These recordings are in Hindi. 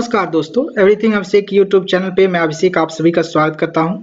नमस्कार दोस्तों, एवरीथिंग अभिषेक यूट्यूब चैनल पे मैं अभिषेक आप सभी का स्वागत करता हूं।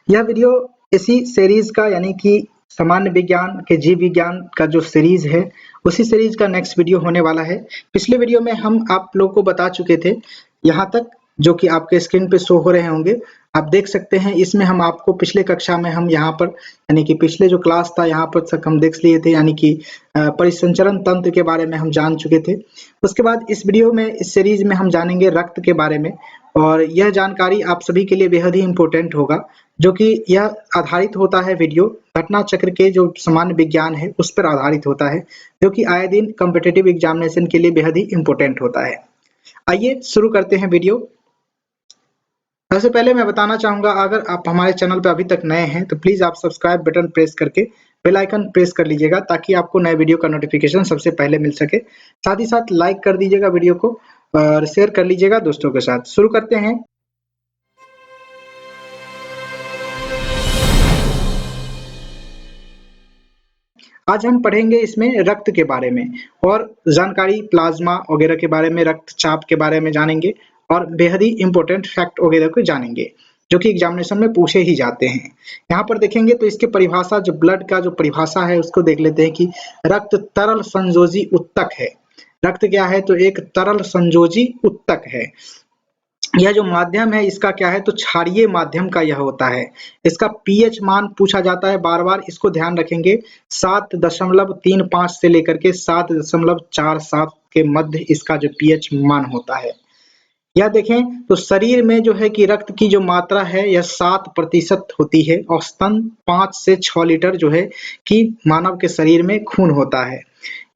यह वीडियो इसी सीरीज का यानी कि सामान्य विज्ञान के जीव विज्ञान का जो सीरीज है उसी सीरीज का नेक्स्ट वीडियो होने वाला है। पिछले वीडियो में हम आप लोगों को बता चुके थे यहाँ तक, जो कि आपके स्क्रीन पे शो हो रहे होंगे, आप देख सकते हैं। इसमें हम आपको पिछले कक्षा में हम यहाँ पर यानी कि पिछले जो क्लास था यहाँ पर तक हम देख लिए थे, यानी कि परिसंचरण तंत्र के बारे में हम जान चुके थे। उसके बाद इस वीडियो में इस सीरीज में हम जानेंगे रक्त के बारे में, और यह जानकारी आप सभी के लिए बेहद ही इम्पोर्टेंट होगा, जो कि यह आधारित होता है वीडियो घटना चक्र के जो सामान्य विज्ञान है उस पर आधारित होता है, जो कि आए दिन कॉम्पिटिटिव एग्जामिनेशन के लिए बेहद ही इम्पोर्टेंट होता है। आइए शुरू करते हैं वीडियो। सबसे पहले मैं बताना चाहूंगा, अगर आप हमारे चैनल पर अभी तक नए हैं तो प्लीज आप सब्सक्राइब बटन प्रेस करके बेल आइकन प्रेस कर लीजिएगा, ताकि आपको नए वीडियो का नोटिफिकेशन सबसे पहले मिल सके। साथ ही साथ लाइक कर दीजिएगा वीडियो को और शेयर कर लीजिएगा दोस्तों के साथ। शुरू करते हैं। आज हम पढ़ेंगे इसमें रक्त के बारे में और जानकारी प्लाज्मा वगैरह के बारे में, रक्तचाप के बारे में जानेंगे और बेहद ही इंपॉर्टेंट फैक्ट वगैरह को जानेंगे, जो कि एग्जामिनेशन में पूछे ही जाते हैं। यहाँ पर देखेंगे तो इसके परिभाषा, जो ब्लड का जो परिभाषा है उसको देख लेते हैं कि रक्त तरल संयोजी उत्तक है। रक्त क्या है? तो एक तरल संयोजी उत्तक है। यह जो माध्यम है इसका क्या है? तो क्षारीय माध्यम का यह होता है। इसका पीएच मान पूछा जाता है बार बार, इसको ध्यान रखेंगे। 7.35 से लेकर के 7.47 के मध्य इसका जो पीएच मान होता है। यह देखें तो शरीर में जो है कि रक्त की जो मात्रा है यह 7% होती है। औसतन 5 से 6 लीटर जो है कि मानव के शरीर में खून होता है।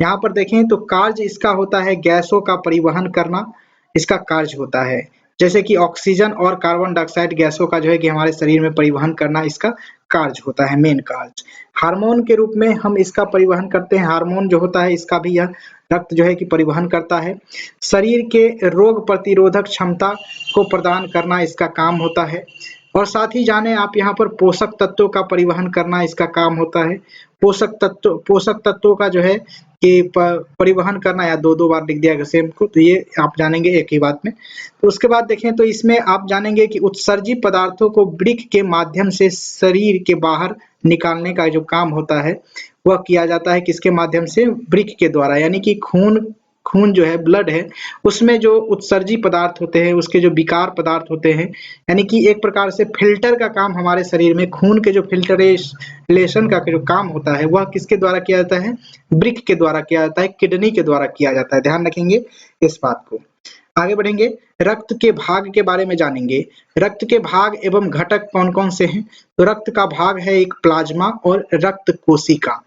यहाँ पर देखें तो कार्य इसका होता है गैसों का परिवहन करना, इसका कार्य होता है। जैसे कि ऑक्सीजन और कार्बन डाइऑक्साइड गैसों का जो है कि हमारे शरीर में परिवहन करना इसका कार्य होता है, मेन कार्य। हार्मोन के रूप में हम इसका परिवहन करते हैं। हार्मोन जो होता है इसका भी यह रक्त जो है कि परिवहन करता है। शरीर के रोग प्रतिरोधक क्षमता को प्रदान करना इसका काम होता है। और साथ ही जाने आप यहाँ पर पोषक तत्वों का परिवहन करना इसका काम होता है। पोषक तत्वों का जो है कि परिवहन करना, या दो बार लिख दिया सेम को, तो ये आप जानेंगे एक ही बात में। तो उसके बाद देखें तो इसमें आप जानेंगे कि उत्सर्जित पदार्थों को वृक्क के माध्यम से शरीर के बाहर निकालने का जो काम होता है वह किया जाता है। किसके माध्यम से? वृक्क के द्वारा। यानी कि खून जो है, ब्लड है, उसमें जो उत्सर्जी पदार्थ होते हैं, उसके जो विकार पदार्थ होते हैं, यानी कि एक प्रकार से फिल्टर का काम हमारे शरीर में, खून के जो फिल्टरेशन का जो काम होता है वह किसके द्वारा किया जाता है? वृक्क के द्वारा किया जाता है, किडनी के द्वारा किया जाता है। ध्यान रखेंगे इस बात को। आगे बढ़ेंगे, रक्त के भाग के बारे में जानेंगे। रक्त के भाग एवं घटक कौन कौन से हैं? तो रक्त का भाग है एक प्लाज्मा और रक्त कोशिका।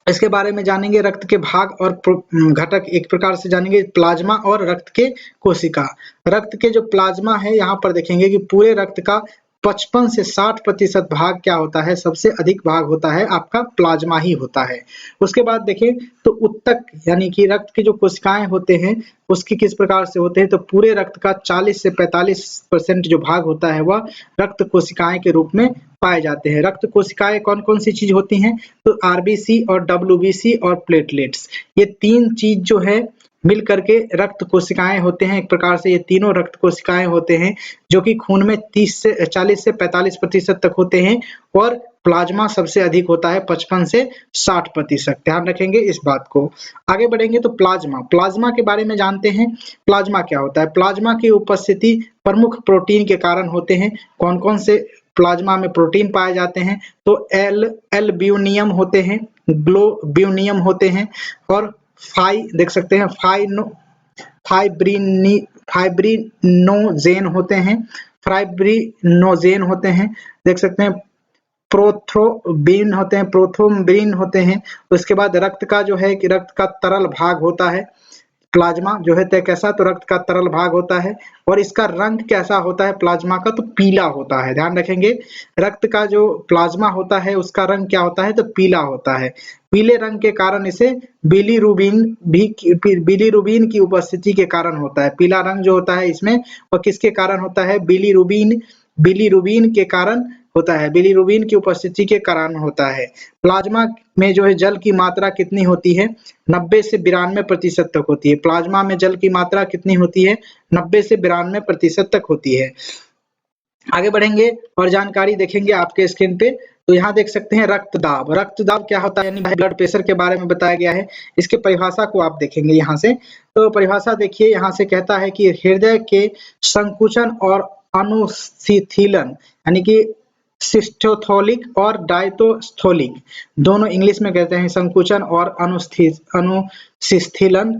इसके बारे में जानेंगे। रक्त के भाग और घटक एक प्रकार से जानेंगे, प्लाज्मा और रक्त के कोशिका। रक्त के जो प्लाज्मा है यहाँ पर देखेंगे कि पूरे रक्त का 55 से 60% भाग क्या होता है? सबसे अधिक भाग होता है आपका प्लाज्मा ही होता है। उसके बाद देखें तो उत्तक, यानी कि रक्त के जो कोशिकाएं होते हैं उसकी किस प्रकार से होते हैं? तो पूरे रक्त का 40 से 45% जो भाग होता है वह रक्त कोशिकाएं के रूप में पाए जाते हैं। रक्त कोशिकाएं कौन कौन सी चीज होती हैं? तो आरबीसी और डब्ल्यूबीसी और प्लेटलेट्स, ये तीन चीज जो है मिल करके रक्त कोशिकाएं होते हैं। एक प्रकार से ये तीनों रक्त कोशिकाएं होते हैं, जो कि खून में 40 से 45% तक होते हैं, और प्लाज्मा सबसे अधिक होता है 55 से 60%। ध्यान रखेंगे इस बात को। आगे बढ़ेंगे तो प्लाज्मा के बारे में जानते हैं। प्लाज्मा क्या होता है? प्लाज्मा की उपस्थिति प्रमुख प्रोटीन के कारण होते हैं। कौन कौन से प्लाज्मा में प्रोटीन पाए जाते हैं? तो एल्ब्यूमिनियम होते हैं, ग्लोब्यूलिन होते हैं, और देख सकते हैं फाइब्रिनोजेन होते हैं, देख सकते हैं प्रोथ्रोम्बिन होते हैं। उसके बाद रक्त का जो है कि रक्त का तरल भाग होता है, प्लाज्मा जो है कैसा? तो रक्त का तरल भाग होता है। और इसका रंग कैसा होता है प्लाज्मा का? तो पीला होता है। ध्यान रखेंगे, रक्त का जो प्लाज्मा होता है उसका रंग क्या होता है? तो पीला होता है। पीले रंग के कारण इसे बिलीरुबिन की उपस्थिति के कारण होता है। पीला रंग जो होता है इसमें वह किसके कारण होता है? बिलीरुबिन के कारण होता है, बिलीरुबिन की उपस्थिति के कारण होता है। प्लाज्मा में जो है जल की मात्रा कितनी होती है? 90 से 92% तक होती है। प्लाज्मा में जल की मात्रा कितनी होती है? 90 से 92% तक होती है। आगे बढ़ेंगे और जानकारी देखेंगे आपके स्क्रीन पे। तो यहाँ देख सकते हैं रक्तदाब। रक्तदाब क्या होता है? यानी ब्लड प्रेशर के बारे में बताया गया है। इसके परिभाषा को आप देखेंगे यहाँ से। तो परिभाषा देखिए, यहाँ से कहता है कि हृदय के संकुचन और अनुशिथिलन, यानी कि सिस्टोथोलिक और डायटोस्थोलिक, दोनों इंग्लिश में कहते हैं संकुचन और अनुशिथिलन।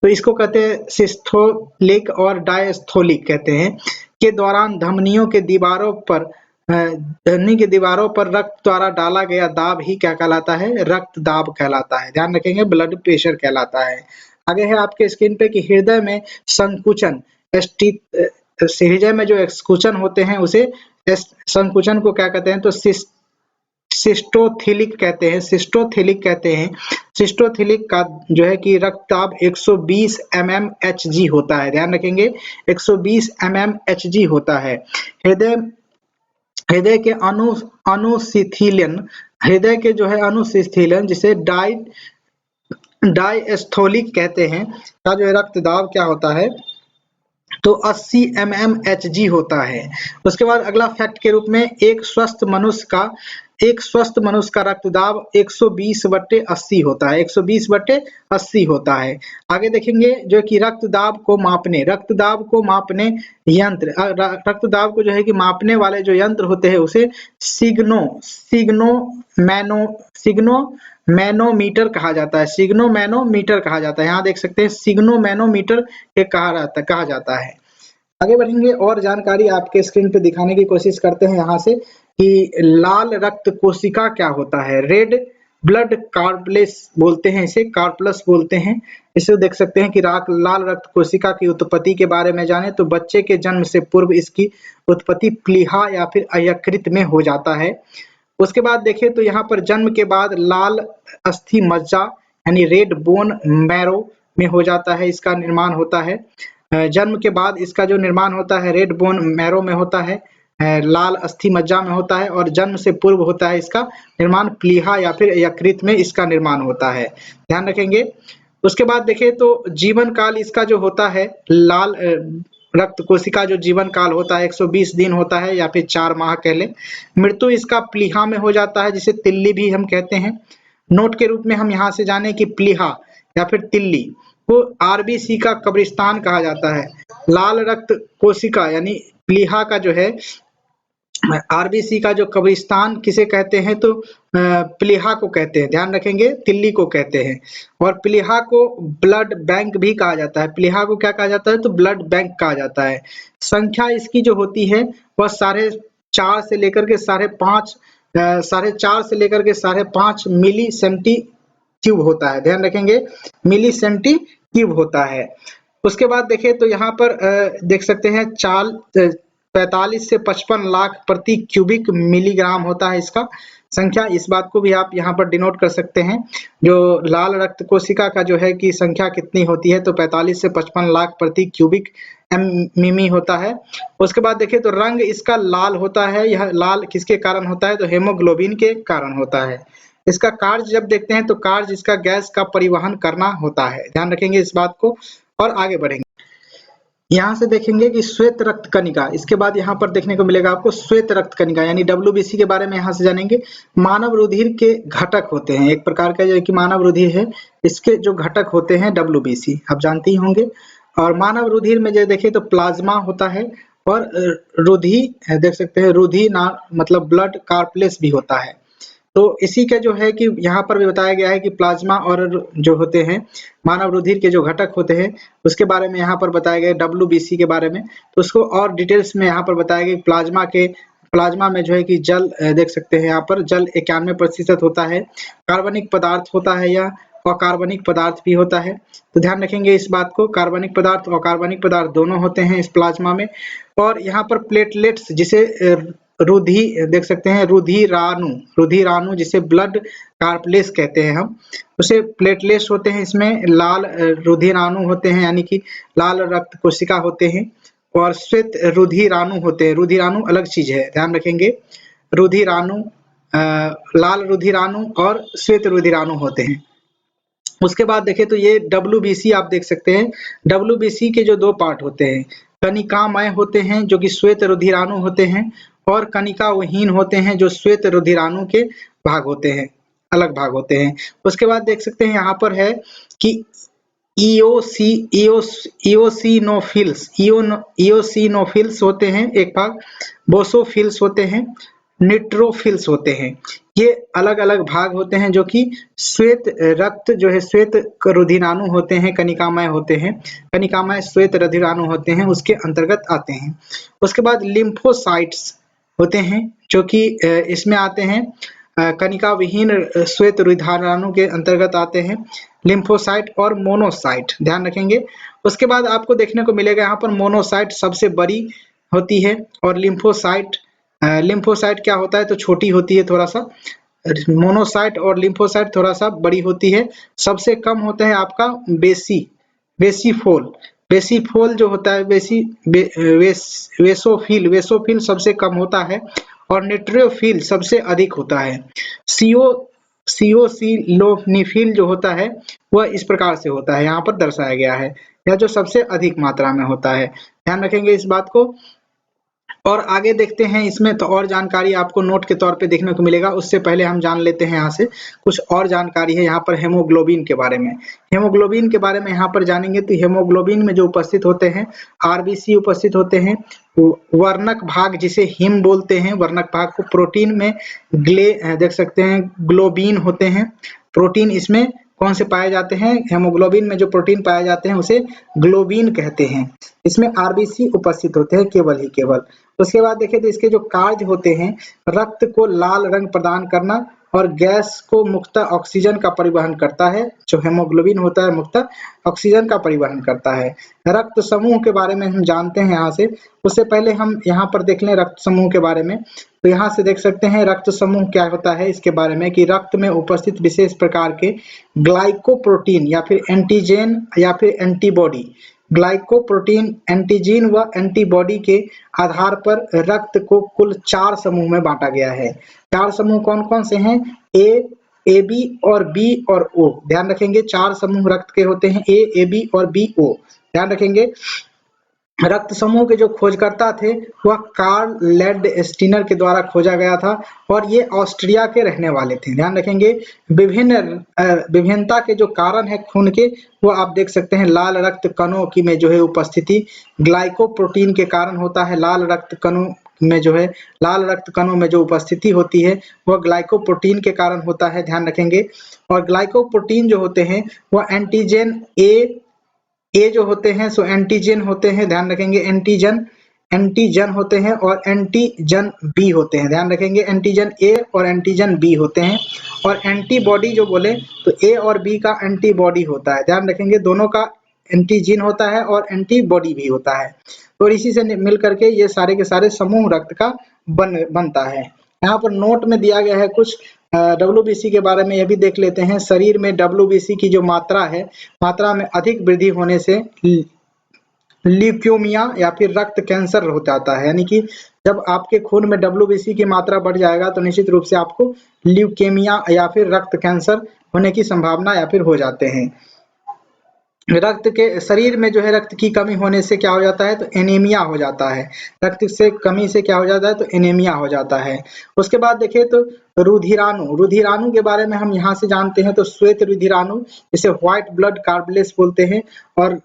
तो इसको कहते हैं सिस्थोलिक और डायस्थोलिक कहते हैं, के दौरान धमनियों के दीवारों पर धमनी के दीवारों पर रक्त द्वारा डाला गया दाब ही क्या कहलाता है? रक्त दाब कहलाता है। ध्यान रखेंगे, ब्लड प्रेशर कहलाता है। आगे है आपके स्क्रीन पे कि हृदय में संकुचन, हृदय में जो संकुचन होते हैं उसे संकुचन को क्या कहते हैं? तो सिस्टोथिलिक कहते हैं। सिस्टोथिलिक कहते हैं। सिस्टोथिलिक का जो है कि रक्तदाब 120 mmHg होता है। ध्यान रखेंगे, 120 mmHg होता है। हृदय के अनुशिथिलन, हृदय के जो है अनुशिथिलन, जिसे डायस्थोलिक कहते हैं, का जो है रक्तदाब क्या होता है? तो 80 mmHg होता है। उसके बाद अगला फैक्ट के रूप में एक स्वस्थ मनुष्य का रक्तदाब 120/80 होता है। 120/80 होता है। आगे देखेंगे जो कि रक्तदाब को मापने यंत्र, रक्तदाब को जो है कि मापने वाले जो यंत्र होते हैं उसे मैनोमीटर कहा जाता है। मैनोमीटर कहा जाता है। यहाँ देख सकते हैं मैनोमीटर के कहा जाता है। आगे बढ़ेंगे और जानकारी आपके स्क्रीन पे दिखाने की कोशिश करते हैं यहाँ से कि लाल रक्त कोशिका क्या होता है? रेड ब्लड कार्पलेस बोलते हैं इसे, कार्पलस बोलते हैं इसे। देख सकते हैं कि लाल रक्त कोशिका की उत्पत्ति के बारे में जाने तो बच्चे के जन्म से पूर्व इसकी उत्पत्ति प्लीहा या फिर अयकृत में हो जाता है। उसके बाद देखें तो यहाँ पर जन्म के बाद लाल अस्थि मज्जा यानी रेड बोन मैरो में हो जाता है, इसका निर्माण होता है। जन्म के बाद इसका जो निर्माण होता है रेड बोन मैरो में होता है, लाल अस्थि मज्जा में होता है, और जन्म से पूर्व होता है इसका निर्माण प्लीहा या फिर यकृत में इसका निर्माण होता है। ध्यान रखेंगे। उसके बाद देखें तो जीवन काल इसका जो होता है, लाल रक्त कोशिका जो जीवन काल होता है 120 दिन होता है या फिर 4 माह कह लें। मृत्यु इसका प्लीहा में हो जाता है, जिसे तिल्ली भी हम कहते हैं। नोट के रूप में हम यहाँ से जाने कि प्लीहा या फिर तिल्ली को आरबीसी का कब्रिस्तान कहा जाता है। लाल रक्त कोशिका यानी प्लीहा का जो है आरबीसी का जो कब्रिस्तान किसे कहते हैं? तो प्लीहा को कहते हैं। ध्यान रखेंगे, तिल्ली को कहते हैं। और प्लीहा को ब्लड बैंक भी कहा जाता है। प्लीहा को क्या कहा जाता है? तो ब्लड बैंक कहा जाता है। संख्या इसकी जो होती है वह 4.5 से लेकर के 5.5 मिली सेंटी क्यूब होता है। ध्यान रखेंगे, मिली सेंटी क्यूब होता है। उसके बाद देखें तो यहाँ पर देख सकते हैं 45 से 55 लाख प्रति क्यूबिक मिलीग्राम होता है इसका संख्या। इस बात को भी आप यहाँ पर डिनोट कर सकते हैं। जो लाल रक्त कोशिका का जो है कि संख्या कितनी होती है? तो 45 से 55 लाख प्रति क्यूबिक मिमी होता है। उसके बाद देखिए तो रंग इसका लाल होता है। यह लाल किसके कारण होता है? तो हेमोग्लोबिन के कारण होता है। इसका कार्य जब देखते हैं तो कार्य इसका गैस का परिवहन करना होता है। ध्यान रखेंगे इस बात को और आगे बढ़ेंगे। यहाँ से देखेंगे कि श्वेत रक्त कणिका, इसके बाद यहाँ पर देखने को मिलेगा आपको श्वेत रक्त कणिका यानी WBC के बारे में यहाँ से जानेंगे। मानव रुधिर के घटक होते हैं, एक प्रकार का जो कि मानव रुधिर है इसके जो घटक होते हैं WBC आप जानते ही होंगे। और मानव रुधिर में जो देखें तो प्लाज्मा होता है और रुधि देख सकते हैं, रुधि ना मतलब ब्लड कार्पलेस भी होता है। तो इसी का जो है कि यहाँ पर भी बताया गया है कि प्लाज्मा और जो होते हैं मानव रुधिर के जो घटक होते हैं उसके बारे में यहाँ पर बताया गया WBC के बारे में। तो उसको और डिटेल्स में यहाँ पर बताया गया। प्लाज्मा में जो है कि जल देख सकते हैं यहाँ पर जल 91% होता है। कार्बनिक पदार्थ होता है या अकार्बनिक पदार्थ भी होता है। तो ध्यान रखेंगे इस बात को, कार्बनिक पदार्थ और अकार्बनिक पदार्थ दोनों होते हैं इस प्लाज्मा में। और यहाँ पर प्लेटलेट्स जिसे रुधि देख सकते हैं, रुधिराणु जिसे ब्लड कार्पलेस कहते हैं हम, उसे प्लेटलेट्स होते हैं। इसमें लाल रुधिराणु होते हैं यानी कि लाल रक्त कोशिका होते हैं और श्वेत रुधिराणु होते हैं। रुधिराणु अलग चीज है, ध्यान रखेंगे। रुधिराणु, लाल रुधिराणु और श्वेत रुधिराणु होते हैं। उसके बाद देखें तो ये WBC आप देख सकते हैं। WBC के जो दो पार्ट होते हैं, कनिकामय होते हैं जो कि श्वेत रुधिराणु होते हैं, और कनिकाविहीन होते हैं जो श्वेत रुधिराणु के भाग होते हैं, अलग भाग होते हैं। उसके बाद देख सकते हैं यहाँ पर है कि इओसिनोफिल्स होते हैं एक भाग, बोसोफिल्स होते हैं, न्यूट्रोफिल्स होते हैं। ये अलग अलग भाग होते हैं जो कि श्वेत रक्त जो है, श्वेत रुधिराणु होते हैं, कनिकामय होते हैं, कनिकामय श्वेत रुधिराणु होते हैं, उसके अंतर्गत आते हैं। उसके बाद लिम्फोसाइट्स होते हैं जो कि इसमें आते हैं, कनिका विहीन श्वेत रुधिराणु के अंतर्गत आते हैं, लिम्फोसाइट और मोनोसाइट, ध्यान रखेंगे। उसके बाद आपको देखने को मिलेगा यहाँ पर मोनोसाइट सबसे बड़ी होती है, और लिम्फोसाइट क्या होता है तो छोटी होती है थोड़ा सा। मोनोसाइट और लिम्फोसाइट थोड़ा सा बड़ी होती है। सबसे कम होता है आपका बेसिफोल जो होता है, वेसोफिल सबसे कम होता है, और न्यूट्रोफिल सबसे अधिक होता है। सिओसिलोनिफिल जो होता है वह इस प्रकार से होता है, यहाँ पर दर्शाया गया है, यह जो सबसे अधिक मात्रा में होता है, ध्यान रखेंगे इस बात को। और आगे देखते हैं इसमें तो और जानकारी आपको नोट के तौर पे देखने को मिलेगा। उससे पहले हम जान लेते हैं यहाँ से कुछ और जानकारी है यहाँ पर हेमोग्लोबिन के बारे में। हेमोग्लोबिन के बारे में यहाँ पर जानेंगे तो हेमोग्लोबिन में जो उपस्थित होते हैं, आरबीसी उपस्थित होते हैं, वर्णक भाग जिसे हिम बोलते हैं, वर्णक भाग को, प्रोटीन में देख सकते हैं ग्लोबिन होते हैं। प्रोटीन इसमें कौन से पाए जाते हैं, हेमोग्लोबिन में जो प्रोटीन पाए जाते हैं उसे ग्लोबिन कहते हैं। इसमें आरबीसी उपस्थित होते हैं केवल ही केवल। उसके बाद देखें तो इसके जो कार्य होते हैं, रक्त को लाल रंग प्रदान करना और गैस को मुक्तः ऑक्सीजन का परिवहन करता है। जो हेमोग्लोबिन होता है मुक्तः ऑक्सीजन का परिवहन करता है। रक्त समूह के बारे में हम जानते हैं यहाँ से, उससे पहले हम यहाँ पर देख लें रक्त समूह के बारे में। तो यहाँ से देख सकते हैं रक्त समूह क्या होता है इसके बारे में, कि रक्त में उपस्थित विशेष प्रकार के ग्लाइकोप्रोटीन या फिर एंटीजन या फिर एंटीबॉडी, ग्लाइकोप्रोटीन, एंटीजीन व एंटीबॉडी के आधार पर रक्त को कुल 4 समूह में बांटा गया है। 4 समूह कौन कौन से हैं, ए बी और बी और ओ, ध्यान रखेंगे। 4 समूह रक्त के होते हैं, ए बी और बी ओ, ध्यान रखेंगे। रक्त समूह के जो खोजकर्ता थे वह कार्ल लैंडस्टीनर के द्वारा खोजा गया था, और ये ऑस्ट्रिया के रहने वाले थे, ध्यान रखेंगे। विभिन्नता के जो कारण है खून के, वो आप देख सकते हैं लाल रक्त कणों की में जो है उपस्थिति ग्लाइकोप्रोटीन के कारण होता है। लाल रक्त कणों में जो है, लाल रक्त कणों में जो उपस्थिति होती है वह ग्लाइकोप्रोटीन के कारण होता है, ध्यान रखेंगे। और ग्लाइकोप्रोटीन जो होते हैं वह एंटीजन ए जो होते हैं सो एंटीजन होते हैं, ध्यान रखेंगे। एंटीजन होते हैं और एंटीजन बी होते हैं, ध्यान रखेंगे। एंटीजन ए और एंटीजन बी होते हैं। और एंटीबॉडी जो बोले तो ए और बी का एंटीबॉडी होता है, ध्यान रखेंगे। दोनों का एंटीजन होता है और एंटीबॉडी भी होता है। तो इसी से मिल करके ये सारे के सारे समूह रक्त का बनता है। यहाँ पर नोट में दिया गया है कुछ WBC के बारे में, यह भी देख लेते हैं। शरीर में WBC की जो मात्रा है, मात्रा में अधिक वृद्धि होने से ल्यूकेमिया या फिर रक्त कैंसर हो जाता है। यानी कि जब आपके खून में WBC की मात्रा बढ़ जाएगा तो निश्चित रूप से आपको ल्यूकेमिया या फिर रक्त कैंसर होने की संभावना या फिर हो जाते हैं। रक्त के शरीर में जो है रक्त की कमी होने से क्या हो जाता है तो एनीमिया हो जाता है। रक्त से कमी से क्या हो जाता है तो एनीमिया हो जाता है। उसके बाद देखें तो रुधिराणु के बारे में हम यहाँ से जानते हैं तो श्वेत रुधिराणु जिसे व्हाइट ब्लड कार्पलेस बोलते हैं, और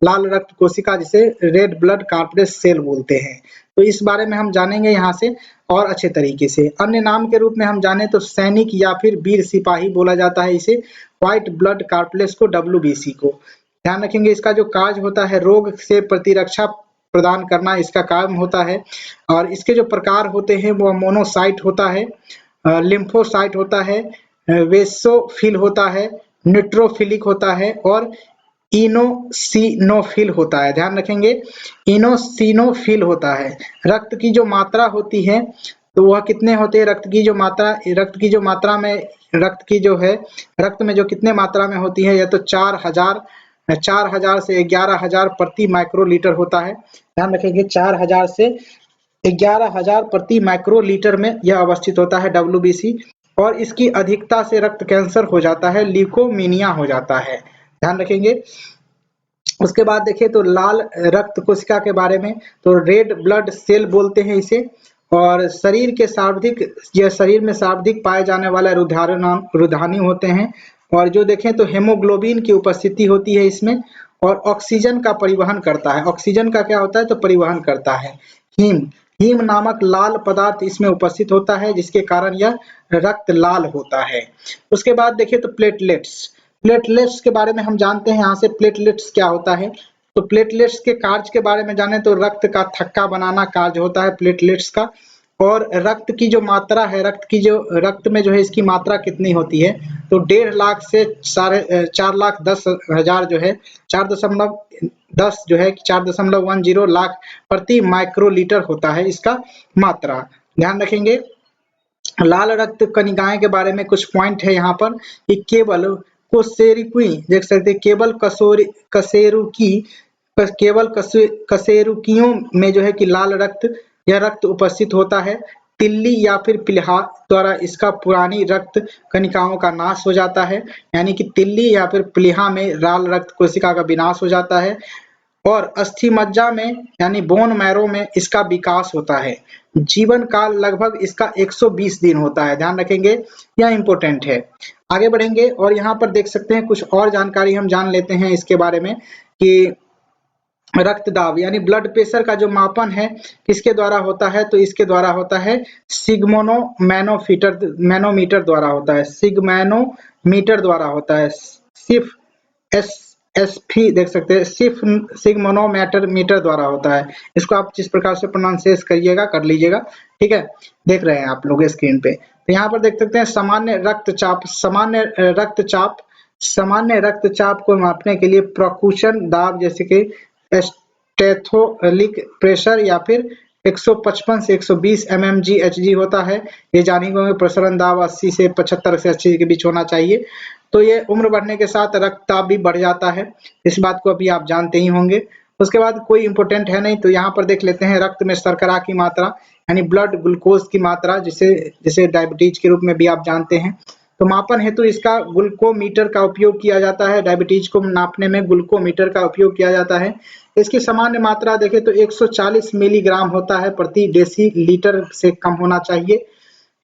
लाल रक्त कोशिका जिसे रेड ब्लड कार्पलेस सेल बोलते हैं। तो इस बारे में हम जानेंगे यहाँ से और अच्छे तरीके से। अन्य नाम के रूप में हम जाने तो सैनिक या फिर वीर सिपाही बोला जाता है इसे, व्हाइट ब्लड कार्पलेस को, WBC को, ध्यान रखेंगे। इसका जो कार्य होता है रोग से प्रतिरक्षा प्रदान करना इसका काम होता है। और इसके जो प्रकार होते हैं वो मोनोसाइट होता है, लिम्फोसाइट होता है, वेसोफिल होता है, न्यूट्रोफिलिक होता है और इनोसिनोफिल होता है, ध्यान रखेंगे। इनोसिनोफिल होता है। रक्त की जो मात्रा होती है तो वह कितने होते हैं, रक्त की जो रक्त में जो कितने मात्रा में होती है, या तो 4000 से 11000 प्रति माइक्रोलीटर होता है, ध्यान रखेंगे। 4000 से 11,000 प्रति माइक्रोलीटर में यह अवस्थित होता है WBC, और इसकी अधिकता से रक्त कैंसर हो जाता है, ल्यूकोमीनिया हो जाता है, ध्यान रखेंगे। उसके बाद देखिए तो लाल रक्त कोशिका के बारे में, तो रेड ब्लड सेल बोलते हैं इसे, और शरीर के सर्वाधिक, यह शरीर में सर्वाधिक पाए जाने वाला रुधानी होते हैं, और जो देखें तो हेमोग्लोबिन की उपस्थिति होती है इसमें, और ऑक्सीजन का परिवहन करता है। ऑक्सीजन का क्या होता है तो परिवहन करता है। हीम, हीम नामक लाल पदार्थ इसमें उपस्थित होता है, जिसके कारण यह रक्त लाल होता है। उसके बाद देखिए तो प्लेटलेट्स, प्लेटलेट्स के बारे में हम जानते हैं यहाँ से प्लेटलेट्स क्या होता है। तो प्लेटलेट्स के कार्य के बारे में जाने तो रक्त का थक्का बनाना कार्य होता है प्लेटलेट्स का, और रक्त की जो मात्रा है, रक्त में जो है इसकी मात्रा कितनी होती है तो 1.5 लाख से 4,10,000 जो है 4.10 जो है 4.10 लाख प्रति माइक्रोलीटर होता है इसका मात्रा, ध्यान रखेंगे। लाल रक्त कणिकाएं के बारे में कुछ पॉइंट है यहाँ पर कि केवल कोसेरुकी, देख सकते हैं केवल कशेरुकियों में जो है कि लाल रक्त, यह रक्त उपस्थित होता है। तिल्ली या फिर प्लीहा द्वारा इसका पुरानी रक्त कणिकाओं का नाश हो जाता है, यानी कि तिल्ली या फिर प्लीहा में लाल रक्त कोशिका का विनाश हो जाता है, और अस्थि मज्जा में यानी बोन मैरो में इसका विकास होता है। जीवन काल लगभग इसका 120 दिन होता है, ध्यान रखेंगे, यह इंपॉर्टेंट है। आगे बढ़ेंगे और यहाँ पर देख सकते हैं कुछ और जानकारी हम जान लेते हैं इसके बारे में कि रक्तदाब यानी ब्लड प्रेशर का जो मापन है किसके द्वारा होता है तो इसके द्वारा होता है मैनोमीटर द्वारा होता है, सिग्मैनोमीटर द्वारा होता है, एसपी देख सकते हैं सिग्मोनोमीटर द्वारा होता है। इसको आप जिस प्रकार से प्रोनाउंसिएट करिएगा कर लीजिएगा, ठीक है, देख रहे हैं आप लोग स्क्रीन पे। तो यहाँ पर देख सकते हैं सामान्य रक्तचाप को मापने के लिए प्रकुशन दाब जैसे कि स्टेथोलिक प्रेशर या फिर 155 से 120 mmHg होता है। ये जानेंगे होंगे प्रसरण दाब 80 से 75 से 80 के बीच होना चाहिए। तो ये उम्र बढ़ने के साथ रक्तचाप भी बढ़ जाता है, इस बात को अभी आप जानते ही होंगे। उसके बाद कोई इंपॉर्टेंट है नहीं, तो यहाँ पर देख लेते हैं रक्त में शर्करा की मात्रा यानी ब्लड ग्लूकोज की मात्रा, जिसे डायबिटीज के रूप में भी आप जानते हैं। तो मापन हेतु इसका ग्लूकोमीटर का उपयोग किया जाता है, डायबिटीज को नापने में ग्लूकोमीटर का उपयोग किया जाता है। इसकी सामान्य मात्रा देखें तो 140 मिलीग्राम होता है प्रति डेसीलीटर से कम होना चाहिए,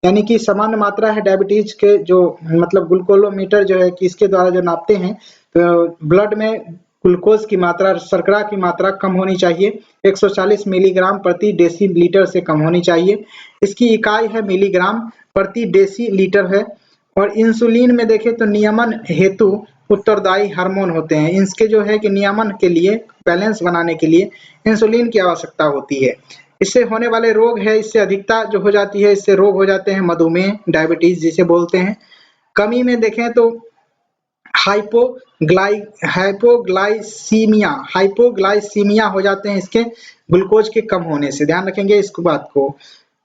यानी कि सामान्य मात्रा है डायबिटीज के जो मतलब ग्लूकोमीटर जो है कि इसके द्वारा जो नापते हैं तो ब्लड में ग्लूकोज की मात्रा, शर्करा की मात्रा कम होनी चाहिए, 140 मिलीग्राम प्रति डेसीलीटर से कम होनी चाहिए। इसकी इकाई है मिलीग्राम प्रति डेसीलीटर है। और इंसुलिन में देखें तो नियमन हेतु उत्तरदायी हार्मोन होते हैं, इसके जो है कि नियमन के लिए, बैलेंस बनाने के लिए इंसुलिन की आवश्यकता होती है। इससे होने वाले रोग है, इससे अधिकता जो हो जाती है, इससे रोग हो जाते हैं मधुमेह, डायबिटीज जिसे बोलते हैं। कमी में देखें तो हाइपोग्लाइसीमिया हो जाते हैं इसके ग्लूकोज के कम होने से, ध्यान रखेंगे इस बात को।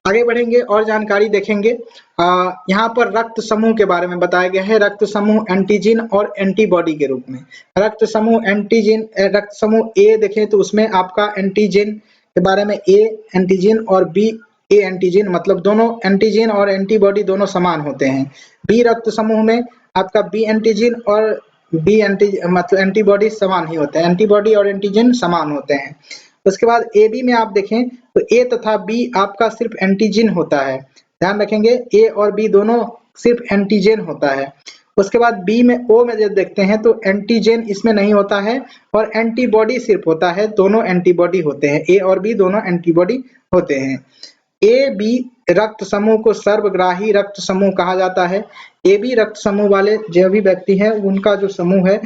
आगे बढ़ेंगे और जानकारी देखेंगे। यहाँ पर रक्त समूह के बारे में बताया गया है, रक्त समूह एंटीजन और एंटीबॉडी के रूप में। रक्त समूह ए देखें तो उसमें आपका एंटीजन के बारे में ए एंटीजन और बी ए एंटीजन, मतलब दोनों एंटीजन और एंटीबॉडी दोनों समान होते हैं। बी रक्त समूह में आपका बी एंटीजन और मतलब एंटीबॉडी समान ही होते हैं, एंटीबॉडी और एंटीजन समान होते हैं। उसके बाद ए बी में आप देखें तो ए तथा बी आपका सिर्फ एंटीजन होता है, ध्यान रखेंगे, ए और बी दोनों सिर्फ एंटीजन होता है। उसके बाद बी में ओ में जब देखते हैं तो एंटीजन इसमें नहीं होता है और एंटीबॉडी सिर्फ होता है, दोनों एंटीबॉडी होते हैं, ए और बी दोनों एंटीबॉडी होते हैं। ए बी रक्त समूह को सर्वग्राही रक्त समूह कहा जाता है। ए बी रक्त समूह वाले जो भी व्यक्ति हैं उनका जो समूह है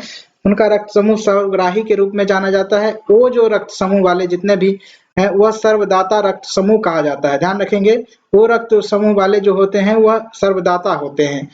उनका रक्त समूह सर्वग्राही के रूप में जाना जाता है। वो जो रक्त समूह वाले जितने भी हैं वह सर्वदाता रक्त समूह कहा जाता है, ध्यान रखेंगे, वो रक्त समूह वाले जो होते हैं वह सर्वदाता होते हैं।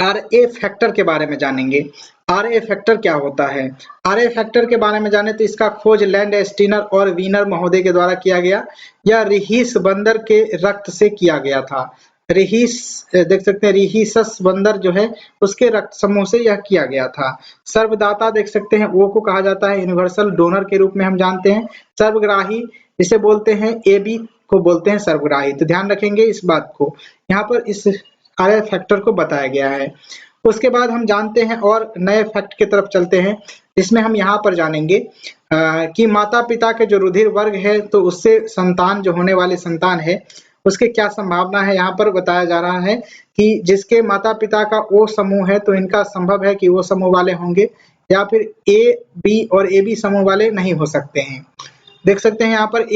आरए फैक्टर के बारे में जानेंगे। आरए फैक्टर क्या होता है? आरए फैक्टर के बारे में जाने तो इसका खोज लैंड स्टीनर और वीनर महोदय के द्वारा किया गया। यह रिहीस बंदर के रक्त से किया गया था। रिहिस देख सकते हैं रिहिसस बंदर जो है उसके रक्त समूह से यह किया गया था। सर्वदाता देख सकते हैं ओ को कहा जाता है यूनिवर्सल डोनर के रूप में हम जानते हैं। सर्वग्राही इसे बोलते हैं एबी को बोलते हैं सर्वग्राही। तो ध्यान रखेंगे इस बात को, यहाँ पर इस सारे फैक्टर को बताया गया है। उसके बाद हम जानते हैं और नए फैक्ट की तरफ चलते हैं, इसमें हम यहाँ पर जानेंगे कि माता पिता के जो रुधिर वर्ग है तो उससे संतान जो होने वाली संतान है उसके क्या संभावना है। यहाँ पर बताया जा रहा है कि जिसके माता पिता का ओ समूह है तो इनका संभव है कि ओ समूह वाले होंगे या फिर ए बी और ए बी समूह वाले नहीं हो सकते हैं। देख सकते हैं यहाँ पर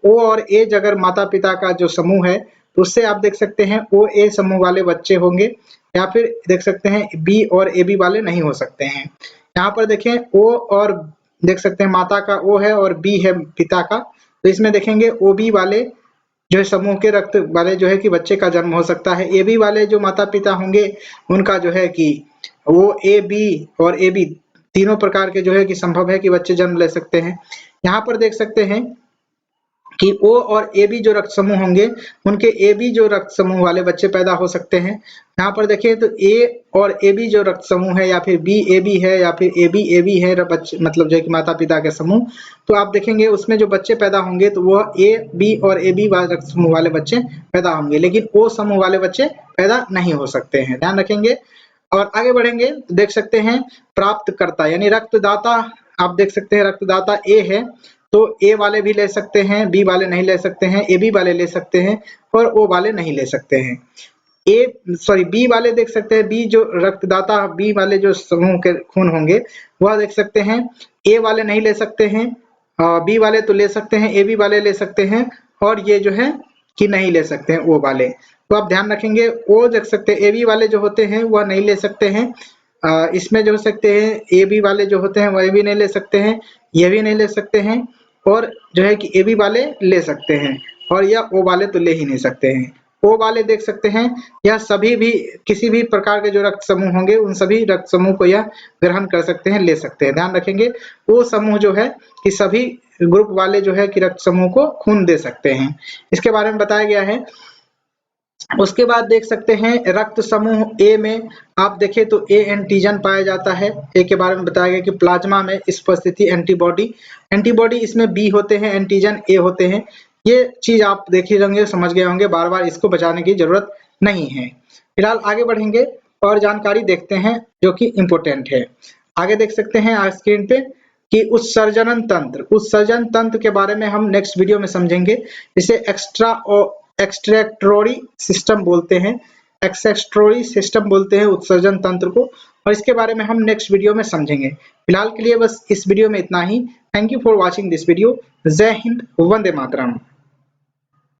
ओ और ए अगर माता पिता का जो समूह है तो उससे आप देख सकते हैं ओ ए समूह वाले बच्चे होंगे या फिर देख सकते हैं बी और ए बी वाले नहीं हो सकते हैं। यहाँ पर देखें ओ और देख सकते हैं माता का ओ है और बी है पिता का, तो इसमें देखेंगे ओ बी वाले जो है समूह के रक्त वाले जो है कि बच्चे का जन्म हो सकता है। ए बी वाले जो माता पिता होंगे उनका जो है कि वो ए बी और ए बी तीनों प्रकार के जो है कि संभव है कि बच्चे जन्म ले सकते हैं। यहाँ पर देख सकते हैं कि ओ और ए बी जो रक्त समूह होंगे उनके ए बी जो रक्त समूह वाले बच्चे पैदा हो सकते हैं। यहाँ पर देखिए तो ए और ए बी जो रक्त समूह है या फिर बी ए बी है या फिर ए बी है बच्चे मतलब जो है कि माता पिता के समूह, तो आप देखेंगे उसमें जो बच्चे पैदा होंगे तो वह ए बी और ए बी वाले रक्त समूह वाले बच्चे पैदा होंगे, लेकिन ओ समूह वाले बच्चे पैदा नहीं हो सकते हैं। ध्यान रखेंगे और आगे बढ़ेंगे तो देख सकते हैं प्राप्तकर्ता यानी रक्तदाता, आप देख सकते हैं रक्तदाता ए है तो ए वाले भी ले सकते हैं, बी वाले नहीं ले सकते हैं, ए बी वाले ले सकते हैं और ओ वाले नहीं ले सकते हैं। बी वाले देख सकते हैं, बी जो रक्तदाता बी वाले जो समूह के खून होंगे वह देख सकते हैं ए वाले नहीं ले सकते हैं, बी वाले तो ले सकते हैं, ए बी वाले ले सकते हैं और ये जो है कि नहीं ले सकते हैं ओ वाले। तो आप ध्यान रखेंगे ओ देख सकते हैं ए बी वाले जो होते हैं वह नहीं ले सकते हैं, इसमें जो हो सकते हैं ए बी वाले जो होते हैं वह भी नहीं ले सकते हैं, ये भी नहीं ले सकते हैं और जो है कि ए बी वाले ले सकते हैं और या ओ वाले तो ले ही नहीं सकते हैं। ओ वाले देख सकते हैं यह सभी भी किसी भी प्रकार के जो रक्त समूह होंगे उन सभी रक्त समूह को यह ग्रहण कर सकते हैं, ले सकते हैं। ध्यान रखेंगे वो समूह जो है कि सभी ग्रुप वाले जो है कि रक्त समूह को खून दे सकते हैं, इसके बारे में बताया गया है। उसके बाद देख सकते हैं रक्त समूह ए में आप देखें तो ए एंटीजन पाया जाता है। ए के बारे में बताया गया कि प्लाज्मा में इस उपस्थिति एंटीबॉडी इसमें बी होते हैं, एंटीजन ए होते हैं। ये चीज आप देख ही होंगे, समझ गए होंगे, बार बार इसको बचाने की जरूरत नहीं है। फिलहाल आगे बढ़ेंगे और जानकारी देखते हैं जो कि इम्पोर्टेंट है। आगे देख सकते हैं आज स्क्रीन पे कि उत्सर्जन तंत्र के बारे में हम नेक्स्ट वीडियो में समझेंगे। इसे एक्सट्रैक्टोरी सिस्टम बोलते हैं, उत्सर्जन तंत्र को, और इसके बारे में हम नेक्स्ट वीडियो में समझेंगे। फिलहाल के लिए बस इस वीडियो में इतना ही। Thank you for watching this video. जय हिंद, वंदे मातरम।